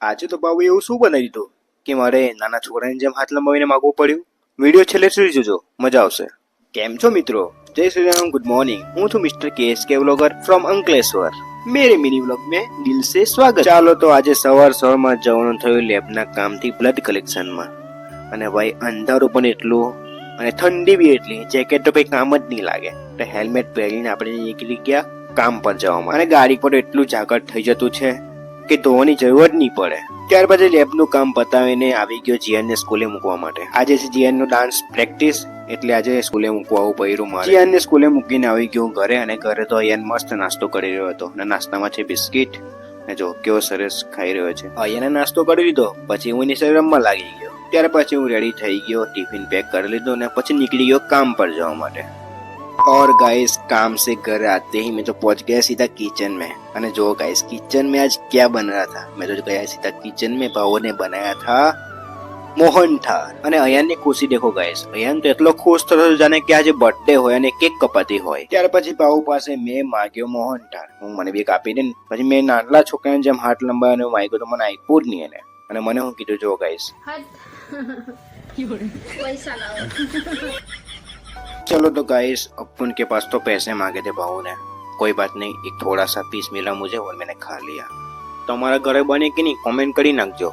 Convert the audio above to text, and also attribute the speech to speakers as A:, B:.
A: આજે તો બાબુ એવું શું બનાવી દીધું કે મારે નાના છોકરાની જેમ હાથ લંબાવીને માગવું પડ્યું? વિડીયો છેલ્લે સુધી જોજો, મજા આવશે. કેમ છો મિત્રો? જય શ્રી રામ, ગુડ મોર્નિંગ. હું છું mister KSK vlogger from Ankleshwar. મેરે મિની વ્લોગ में દિલ સે સ્વાગત. ચાલો તો આજે સવારમાં જવાનું થયું લેબના કામથી બ્લડ કલેક્શનમાં. અને ભાઈ અંધારું પણ એટલું અને ઠંડી બી એટલી, જેકેટ તો કઈ કામ જ નહીં લાગે. તો હેલ્મેટ પહેરીને આપણે નીકળી ગયા કામ પર જવામાં. અને ગાડી પર એટલું ઝાકળ થઈ જતું છે કે ધોવાની જરૂર નહીં પડે. ત્યાર પછી લેબનું કામ પતાવીને આવી ગયો જીયાનને સ્કૂલે મૂકવા માટે. આજે છે જીયાનનો ડાન્સ પ્રેક્ટિસ, એટલે આજે સ્કૂલે મૂકવા આવવું પડ્યું મારે. જીયાનને સ્કૂલે મૂકીને આવી ગયો ઘરે, અને ઘરે તો અહીંયા મસ્ત નાસ્તો કરી રહ્યો હતો. અને નાસ્તામાં છે બિસ્કિટ, ને જો કેવો સરસ ખાઈ રહ્યો છે. અહીંયા નાસ્તો કરી લીધો, પછી હું એની સાથે રમવા લાગી ગયો. ત્યાર પછી હું રેડી થઈ ગયો, ટિફિન પેક કરી લીધો અને પછી નીકળી ગયો કામ પર જવા માટે. और गाइस काम से घर आते ही मैं तो पहुंच गया सीधा किचन में. અને જો गाइस किचन में आज क्या बन रहा था, मैं तो गया सीधा किचन में. भावों ने बनाया था મોહનથાળ. અને અયાનની ખુશી દેખો ગાઈસ, અયાન તો એટલો ખુશ થતો જાણે કે આજે બર્થડે હોય અને કેક કપાતી હોય. ત્યાર પછી ભાઉ પાસે મેં માગ્યો મોહનથાળ. હું મને બી કાપી દે. પછી મેં નાનલા છોકરાને જેમ હાથ લંબાવ્યો માગ્યો તો મને આપ્યું જ નહીં એને. અને મને હું કીધું જો ગાઈસ
B: पैसा लाओ.
A: चलो तो गाइस अब उनके पास तो पैसे मांगे थे भाऊ ने. कोई बात नहीं, एक थोड़ा सा पीस मिला मुझे और मैंने खा लिया. तो हमारा घर बने कि नहीं कमेंट કરી નાખજો.